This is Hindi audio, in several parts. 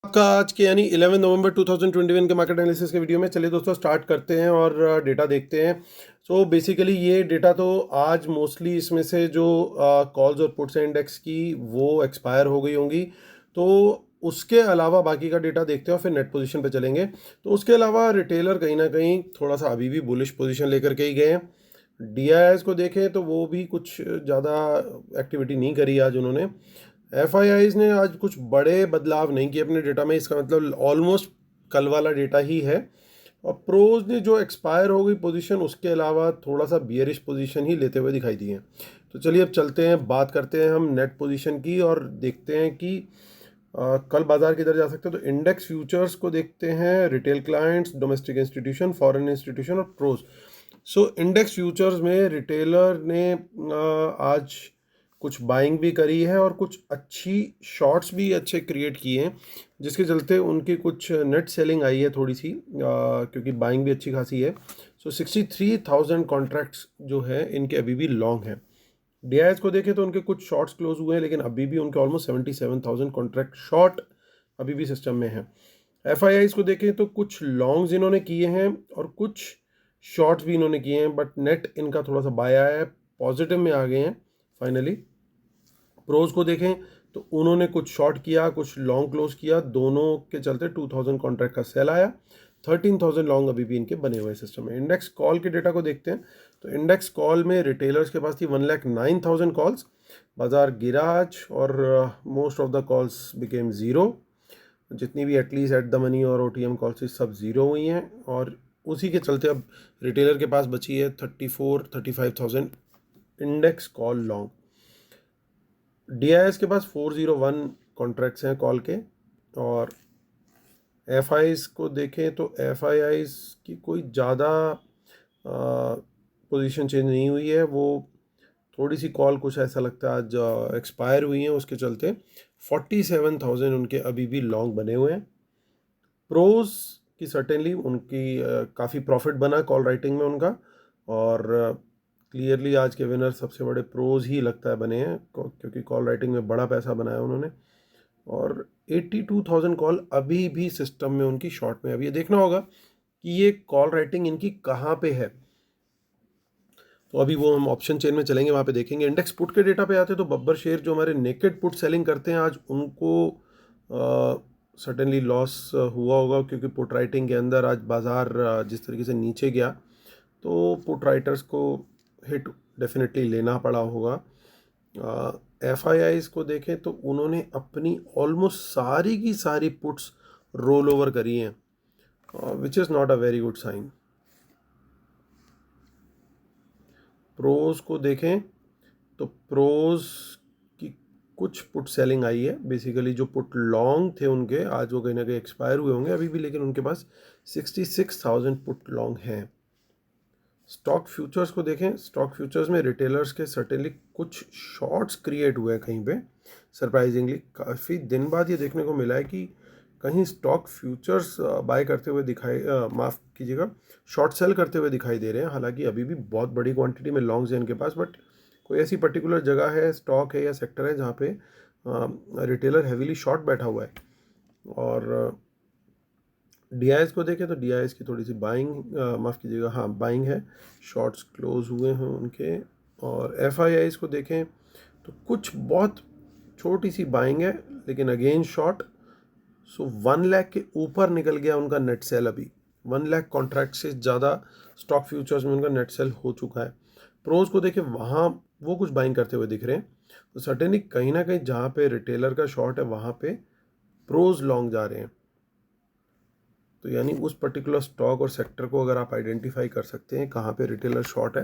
आपका आज के यानी 11 नवंबर 2021 के मार्केट एनालिसिस के वीडियो में चलिए दोस्तों स्टार्ट करते हैं और डेटा देखते हैं। सो बेसिकली ये डेटा तो आज मोस्टली इसमें से जो कॉल्स और पुट्स हैं इंडेक्स की वो एक्सपायर हो गई होंगी, तो उसके अलावा बाकी का डेटा देखते हैं और फिर नेट पोजीशन पे चलेंगे। तो उसके अलावा रिटेलर कहीं ना कहीं थोड़ा सा अभी भी बुलिश पोजीशन लेकर के ही गए हैं। डीआईएस को देखें तो वो भी कुछ ज़्यादा एक्टिविटी नहीं करी आज उन्होंने। एफआईआईज ने आज कुछ बड़े बदलाव नहीं किए अपने डेटा में, इसका मतलब ऑलमोस्ट कल वाला डेटा ही है। और प्रोज ने जो एक्सपायर हो गई पोजीशन उसके अलावा थोड़ा सा बियरिश पोजीशन ही लेते हुए दिखाई दी है। तो चलिए अब चलते हैं, बात करते हैं हम नेट पोजीशन की और देखते हैं कि कल बाजार किधर जा सकते हैं। तो इंडेक्स फ्यूचर्स को देखते हैं, retail clients, domestic institution, foreign institution और प्रोज। सो इंडेक्स फ्यूचर्स में रिटेलर ने आज कुछ बाइंग भी करी है और कुछ अच्छी शॉर्ट्स भी अच्छे क्रिएट किए हैं, जिसके चलते उनकी कुछ नेट सेलिंग आई है थोड़ी सी, क्योंकि बाइंग भी अच्छी खासी है। सो 63,000 कॉन्ट्रैक्ट्स जो है इनके अभी भी लॉन्ग हैं। डीआईएस को देखें तो उनके कुछ शॉर्ट्स क्लोज हुए हैं, लेकिन अभी भी उनके ऑलमोस्ट 77,000 कॉन्ट्रैक्ट शॉर्ट अभी भी सिस्टम में है। एफआईआईज को देखें तो कुछ लॉन्ग्स इन्होंने किए हैं और कुछ शॉर्ट्स भी इन्होंने किए हैं, बट नेट इनका थोड़ा सा बाय आया है, पॉजिटिव में आ गए हैं फाइनली। प्रोज को देखें तो उन्होंने कुछ शॉर्ट किया, कुछ लॉन्ग क्लोज किया, दोनों के चलते 2000 कॉन्ट्रैक्ट का सेल आया। 13,000 लॉन्ग अभी भी इनके बने हुए सिस्टम में। इंडेक्स कॉल के डेटा को देखते हैं तो इंडेक्स कॉल में रिटेलर्स के पास थी 1,09,000 कॉल्स। बाजार गिरा आज और most of the calls became zero. जितनी भी एटलीस्ट एट द मनी और ओटीएम कॉल्स सब ज़ीरो हुई हैं, और उसी के चलते अब रिटेलर के पास बची है 34-35,000 इंडेक्स कॉल लॉन्ग। डीआईएस के पास 401 कॉन्ट्रैक्ट्स हैं कॉल के। और एफआईज को देखें तो एफआईआईज की कोई ज़्यादा पोजीशन चेंज नहीं हुई है, वो थोड़ी सी कॉल कुछ ऐसा लगता है आज एक्सपायर हुई हैं, उसके चलते 47,000 उनके अभी भी लॉन्ग बने हुए हैं। प्रोज की सर्टेनली उनकी काफ़ी प्रॉफिट बना कॉल राइटिंग में उनका, और क्लियरली आज के विनर सबसे बड़े प्रोज ही लगता है बने हैं, क्योंकि कॉल राइटिंग में बड़ा पैसा बनाया उन्होंने। और 82,000 कॉल अभी भी सिस्टम में उनकी शॉर्ट में। अभी ये देखना होगा कि ये कॉल राइटिंग इनकी कहाँ पे है, तो अभी वो हम ऑप्शन चेन में चलेंगे, वहाँ पे देखेंगे। इंडेक्स पुट के डेटा पे आते हैं तो बब्बर शेयर जो हमारे नेकेड पुट सेलिंग करते हैं आज उनको सर्टेनली लॉस हुआ होगा, क्योंकि पुट राइटिंग के अंदर आज बाज़ार जिस तरीके से नीचे गया तो पुट राइटर्स को हिट डेफिनेटली लेना पड़ा होगा। एफआईआईज को देखें तो उन्होंने अपनी ऑलमोस्ट सारी की सारी पुट्स रोल ओवर करी हैं, which is not a very good sign. Pros को देखें तो प्रोज की कुछ पुट सेलिंग आई है। बेसिकली जो पुट लॉन्ग थे उनके आज वो कहीं ना कहीं एक्सपायर हुए होंगे अभी भी, लेकिन उनके पास 66,000 पुट लॉन्ग हैं। स्टॉक फ्यूचर्स को देखें, स्टॉक फ्यूचर्स में रिटेलर्स के सर्टेनली कुछ शॉर्ट्स क्रिएट हुए हैं कहीं पे। सरप्राइजिंगली काफ़ी दिन बाद ये देखने को मिला है कि कहीं स्टॉक फ्यूचर्स बाय करते हुए दिखाई, माफ़ कीजिएगा, शॉर्ट सेल करते हुए दिखाई दे रहे हैं। हालांकि अभी भी बहुत बड़ी क्वांटिटी में लॉन्ग्स हैं इनके पास, बट कोई ऐसी पर्टिकुलर जगह है, स्टॉक है या सेक्टर है जहाँ पे रिटेलर हैवीली शॉर्ट बैठा हुआ है। और डीआईएस को देखें तो डीआईएस की थोड़ी सी बाइंग, माफ़ कीजिएगा, हाँ बाइंग है, शॉर्ट्स क्लोज हुए हैं उनके। और एफआईआईज को देखें तो कुछ बहुत छोटी सी बाइंग है, लेकिन अगेन शॉर्ट। सो 1 लाख के ऊपर निकल गया उनका नेट सेल। अभी 1 लाख कॉन्ट्रैक्ट से ज़्यादा स्टॉक फ्यूचर्स में उनका नेट सेल हो चुका है। प्रोज को देखें, वहाँ वो कुछ बाइंग करते हुए दिख रहे हैं। तो सर्टेनली कहीं ना कहीं जहाँ पे रिटेलर का शॉर्ट है वहाँ पे प्रोज लॉन्ग जा रहे हैं। तो यानी उस पर्टिकुलर स्टॉक और सेक्टर को अगर आप आइडेंटिफाई कर सकते हैं कहाँ पे रिटेलर शॉर्ट है,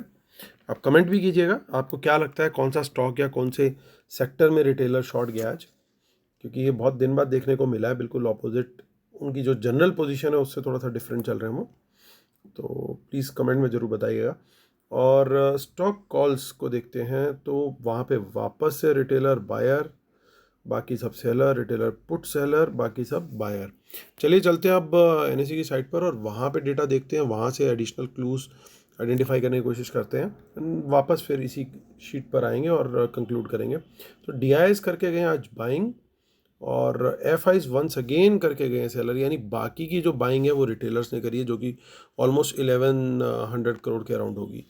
आप कमेंट भी कीजिएगा आपको क्या लगता है कौन सा स्टॉक या कौन से सेक्टर में रिटेलर शॉर्ट गया आज, क्योंकि ये बहुत दिन बाद देखने को मिला है। बिल्कुल ऑपोजिट उनकी जो जनरल पोजीशन है उससे थोड़ा सा डिफरेंट चल रहे हैं वो। तो प्लीज़ कमेंट में ज़रूर बताइएगा। और स्टॉक कॉल्स को देखते हैं तो वहाँ पे वापस से रिटेलर बायर, बाकी सब सेलर, रिटेलर पुट सेलर, बाकी सब बायर। चलिए चलते हैं अब एनएससी की साइट पर और वहाँ पे डेटा देखते हैं, वहाँ से एडिशनल क्लूज आइडेंटिफाई करने की कोशिश करते हैं। वापस फिर इसी शीट पर आएंगे और कंक्लूड करेंगे। तो डीआईएस करके गए आज बाइंग, और एफ आईज वंस अगेन करके गए हैं सेलर, यानी बाकी की जो बाइंग है वो रिटेलर्स ने करी है, जो कि ऑलमोस्ट 1100 करोड़ के अराउंड होगी,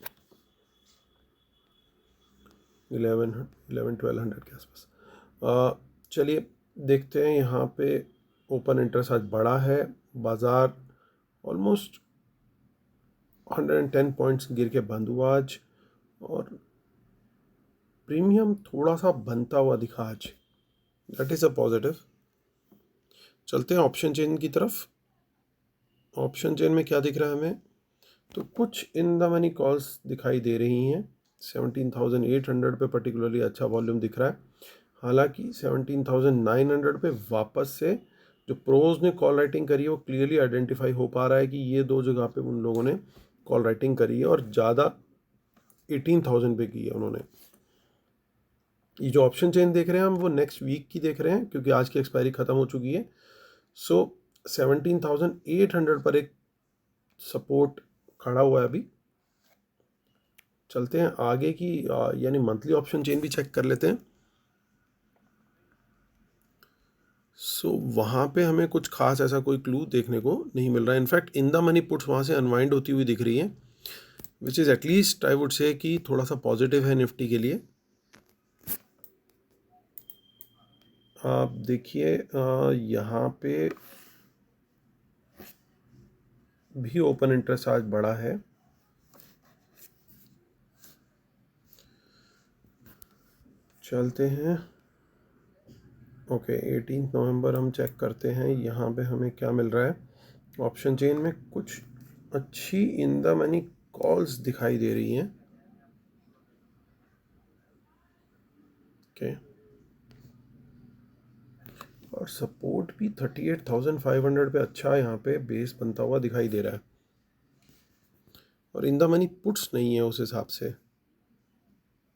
11-1200 के आसपास। चलिए देखते हैं, यहाँ पे ओपन इंटरेस्ट आज बढ़ा है, बाज़ार ऑलमोस्ट 110 पॉइंट्स गिर के बंद हुआ आज, और प्रीमियम थोड़ा सा बनता हुआ दिखा आज, दैट इज़ अ पॉजिटिव। चलते हैं ऑप्शन चेन की तरफ। ऑप्शन चेन में क्या दिख रहा है हमें, तो कुछ इन द मनी कॉल्स दिखाई दे रही हैं। 17,800 पे पर्टिकुलरली अच्छा वॉल्यूम दिख रहा है, हालांकि 17,900 पे वापस से जो प्रोज ने कॉल राइटिंग करी है वो क्लियरली आइडेंटिफाई हो पा रहा है कि ये दो जगह पे उन लोगों ने कॉल राइटिंग करी है, और ज़्यादा 18,000 पे की है उन्होंने। ये जो ऑप्शन चेन देख रहे हैं हम वो नेक्स्ट वीक की देख रहे हैं, क्योंकि आज की एक्सपायरी ख़त्म हो चुकी है। सो 17,800 पर एक सपोर्ट खड़ा हुआ है अभी। चलते हैं आगे की, यानी मंथली ऑप्शन चेन भी चेक कर लेते हैं। सो वहाँ पे हमें कुछ खास ऐसा कोई क्लू देखने को नहीं मिल रहा है। In fact in the money puts वहाँ से अनवाइंड होती हुई दिख रही है, which is at least I would say कि थोड़ा सा पॉजिटिव है निफ्टी के लिए। आप देखिए यहाँ पे भी ओपन इंटरेस्ट आज बढ़ा है। चलते हैं, ओके 18 नवंबर हम चेक करते हैं, यहाँ पे हमें क्या मिल रहा है। ऑप्शन चेन में कुछ अच्छी इन द मनी कॉल्स दिखाई दे रही हैं। ओके, और सपोर्ट भी 38,500 पे अच्छा यहाँ पे बेस बनता हुआ दिखाई दे रहा है, और इन द मनी पुट्स नहीं है उस हिसाब से।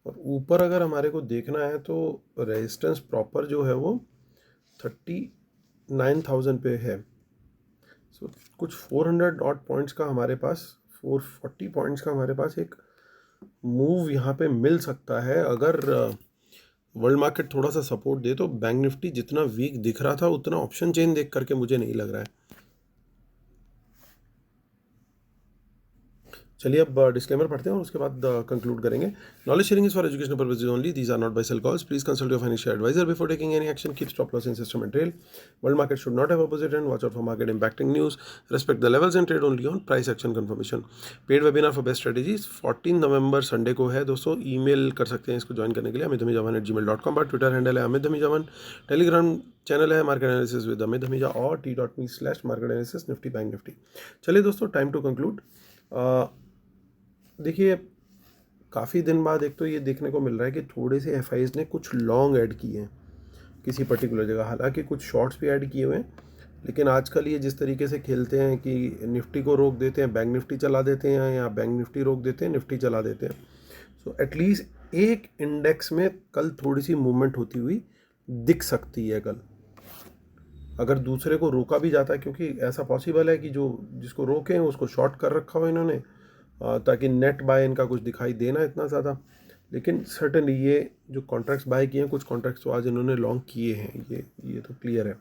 और ऊपर अगर हमारे को देखना है तो रेजिस्टेंस प्रॉपर जो है वो 39,000 पे है। सो कुछ 400 डॉट पॉइंट्स का हमारे पास, 440 पॉइंट्स का हमारे पास एक मूव यहाँ पे मिल सकता है, अगर वर्ल्ड मार्केट थोड़ा सा सपोर्ट दे। तो बैंक निफ्टी जितना वीक दिख रहा था उतना ऑप्शन चेन देख करके मुझे नहीं लग रहा है। चलिए अब डिस्क्लेमर पढ़ते हैं और उसके बाद कंक्लूड करेंगे। Knowledge sharing is for educational purposes only, these are not buy sell calls, please consult your financial advisor before taking any action, keep stop loss in system and trail. World market should not have opposite and watch out for market impacting news, respect the levels and trade only on price action confirmation. Paid webinar for best strategies 14 नवंबर संडे को है दोस्तों, ईमेल कर सकते हैं इसको ज्वाइन करने के लिए amitdhamijhawan@gmail.com पर। ट्विटर हैंडल है अमित धमीजावन, टेलीग्राम चैनल है market analysis with Amit Dhamija, और t.me/market analysis Nifty bank Nifty. चलिए दोस्तों, टाइम टू कंक्लूड। देखिए काफ़ी दिन बाद एक तो ये देखने को मिल रहा है कि थोड़े से एफ ने कुछ लॉन्ग ऐड किए हैं किसी पर्टिकुलर जगह, हालांकि कुछ शॉर्ट्स भी ऐड किए हुए हैं, लेकिन आजकल ये जिस तरीके से खेलते हैं कि निफ्टी को रोक देते हैं बैंक निफ्टी चला देते हैं, या बैंक निफ्टी रोक देते हैं निफ्टी चला देते हैं। सो एटलीस्ट एक इंडेक्स में कल थोड़ी सी मूवमेंट होती हुई दिख सकती है कल, अगर दूसरे को रोका भी जाता है, क्योंकि ऐसा पॉसिबल है कि जो जिसको रोके हैं उसको शॉर्ट कर रखा हुआ इन्होंने, ताकि नेट बाय इनका कुछ दिखाई देना इतना ज़्यादा। लेकिन सर्टनली ये जो कॉन्ट्रैक्ट्स बाय किए हैं, कुछ कॉन्ट्रैक्ट्स तो आज इन्होंने लॉन्ग किए हैं, ये तो क्लियर है।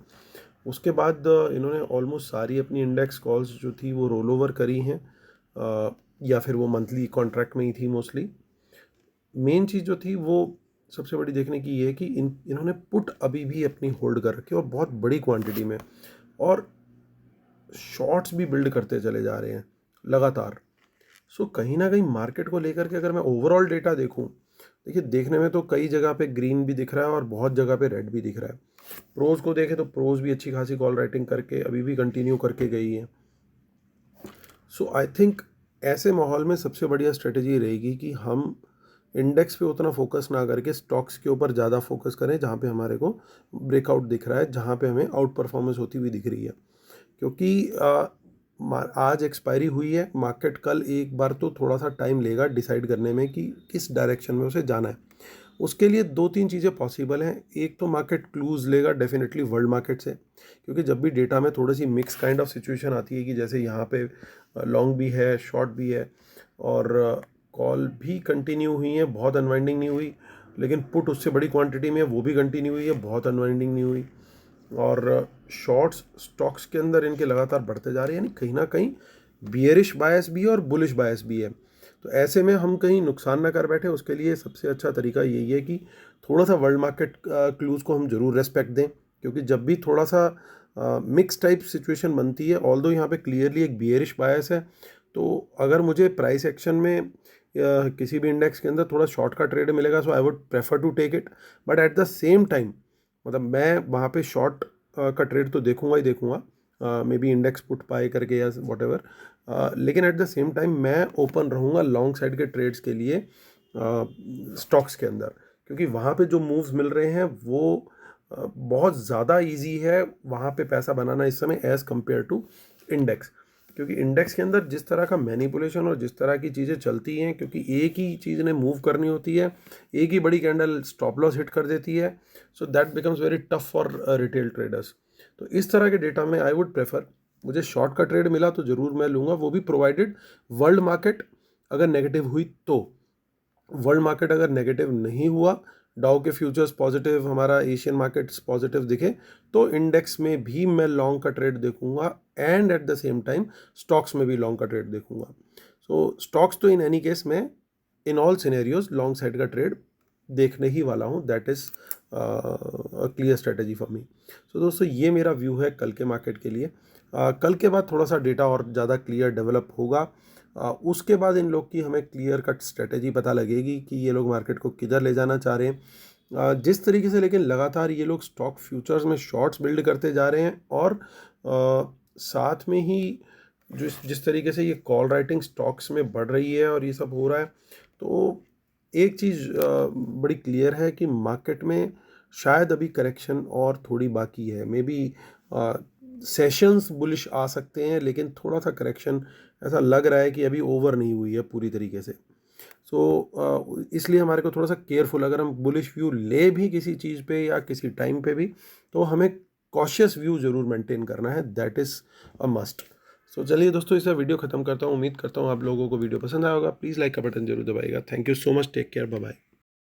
उसके बाद इन्होंने ऑलमोस्ट सारी अपनी इंडेक्स कॉल्स जो थी वो रोल ओवर करी हैं, या फिर वो मंथली कॉन्ट्रैक्ट में ही थी मोस्टली। मेन चीज़ जो थी वो सबसे बड़ी देखने की ये है कि इन्होंने पुट अभी भी अपनी होल्ड कर रखी है, और बहुत बड़ी क्वांटिटी में, और शॉर्ट्स भी बिल्ड करते चले जा रहे हैं लगातार। सो कहीं ना कहीं मार्केट को लेकर के अगर मैं ओवरऑल डेटा देखूं, देखिए देखने में तो कई जगह पे ग्रीन भी दिख रहा है और बहुत जगह पे रेड भी दिख रहा है। प्रोज को देखें तो प्रोज भी अच्छी खासी कॉल राइटिंग करके अभी भी कंटिन्यू करके गई है। सो आई थिंक ऐसे माहौल में सबसे बढ़िया स्ट्रेटेजी रहेगी कि हम इंडेक्स पे उतना फोकस ना करके स्टॉक्स के ऊपर ज़्यादा फोकस करें, जहाँ पे हमारे को ब्रेकआउट दिख रहा है, जहाँ पे हमें आउट परफॉर्मेंस होती हुई दिख रही है। क्योंकि आज एक्सपायरी हुई है, मार्केट कल एक बार तो थोड़ा सा टाइम लेगा डिसाइड करने में कि किस डायरेक्शन में उसे जाना है। उसके लिए दो तीन चीज़ें पॉसिबल हैं। एक तो मार्केट क्लूज़ लेगा डेफिनेटली वर्ल्ड मार्केट से, क्योंकि जब भी डेटा में थोड़ी सी मिक्स काइंड ऑफ सिचुएशन आती है कि जैसे यहाँ पे लॉन्ग भी है शॉर्ट भी है, और कॉल भी कंटिन्यू हुई है, बहुत अनवाइंडिंग नहीं हुई, लेकिन पुट उससे बड़ी क्वांटिटी में वो भी कंटिन्यू हुई है, बहुत अनवाइंडिंग नहीं हुई। और शॉर्ट्स स्टॉक्स के अंदर इनके लगातार बढ़ते जा रहे हैं, यानी कहीं ना कहीं बियरिश बायस भी है और बुलिश बायस भी है। तो ऐसे में हम कहीं नुकसान ना कर बैठे, उसके लिए सबसे अच्छा तरीका यही है कि थोड़ा सा वर्ल्ड मार्केट क्लूज़ को हम ज़रूर रेस्पेक्ट दें, क्योंकि जब भी थोड़ा सा मिक्स टाइप सिचुएशन बनती है, ऑल्दो यहाँ पे क्लियरली एक बियरिश बायस है, तो अगर मुझे प्राइस एक्शन में किसी भी इंडेक्स के अंदर थोड़ा शॉर्ट का ट्रेड मिलेगा, so I would prefer to take it. But at the same time मतलब मैं वहाँ पे शॉर्ट का ट्रेड तो देखूंगा ही देखूंगा, मे बी इंडेक्स पुट पाए करके या वॉट एवर, लेकिन एट द सेम टाइम मैं ओपन रहूँगा लॉन्ग साइड के ट्रेड्स के लिए स्टॉक्स के अंदर, क्योंकि वहाँ पे जो मूव्स मिल रहे हैं वो बहुत ज़्यादा इजी है वहाँ पे पैसा बनाना इस समय एज़ कम्पेयर टू इंडेक्स। क्योंकि इंडेक्स के अंदर जिस तरह का मैनिपुलेशन और जिस तरह की चीज़ें चलती हैं, क्योंकि एक ही चीज़ ने मूव करनी होती है, एक ही बड़ी कैंडल स्टॉप लॉस हिट कर देती है, so that becomes very tough for retail traders. तो इस तरह के डेटा में आई वुड प्रेफर, मुझे शॉर्ट का ट्रेड मिला तो ज़रूर मैं लूँगा, वो भी प्रोवाइडेड वर्ल्ड मार्केट अगर नेगेटिव हुई तो। वर्ल्ड मार्केट अगर नेगेटिव नहीं हुआ, डाउ के फ्यूचर्स पॉजिटिव, हमारा एशियन मार्केट्स पॉजिटिव दिखे, तो इंडेक्स में भी मैं लॉन्ग का ट्रेड देखूंगा and eight the same time stocks में भी लॉन्ग का ट्रेड देखूंगा। सो स्टॉक्स तो इन एनी केस में in all scenarios long side का ट्रेड देखने ही वाला हूँ, that is clear strategy for me. So दोस्तों ये मेरा व्यू है कल के मार्केट के लिए। कल के बाद थोड़ा सा डेटा और ज़्यादा क्लियर डेवलप होगा, उसके बाद इन लोग की हमें क्लियर कट स्ट्रेटेजी पता लगेगी कि ये लोग मार्केट को किधर ले जाना चाह रहे हैं। जिस तरीके से लेकिन लगातार ये लोग स्टॉक फ्यूचर्स में शॉर्ट्स बिल्ड करते जा रहे हैं, और साथ में ही जिस तरीके से ये कॉल राइटिंग स्टॉक्स में बढ़ रही है और ये सब हो रहा है, तो एक चीज़ बड़ी क्लियर है कि मार्केट में शायद अभी करेक्शन और थोड़ी बाकी है। मे बी सेशंस बुलिश आ सकते हैं, लेकिन थोड़ा सा करेक्शन ऐसा लग रहा है कि अभी ओवर नहीं हुई है पूरी तरीके से। सो इसलिए हमारे को थोड़ा सा केयरफुल, अगर हम बुलिश व्यू ले भी किसी चीज़ पे या किसी टाइम पे भी, तो हमें कॉशियस व्यू ज़रूर मेंटेन करना है, दैट इज़ अ मस्ट। सो चलिए दोस्तों, इसे वीडियो ख़त्म करता हूँ। उम्मीद करता हूँ आप लोगों को वीडियो पसंद आया होगा। प्लीज़ लाइक का बटन जरूर दबाइएगा। Thank you so much, take care, bye bye.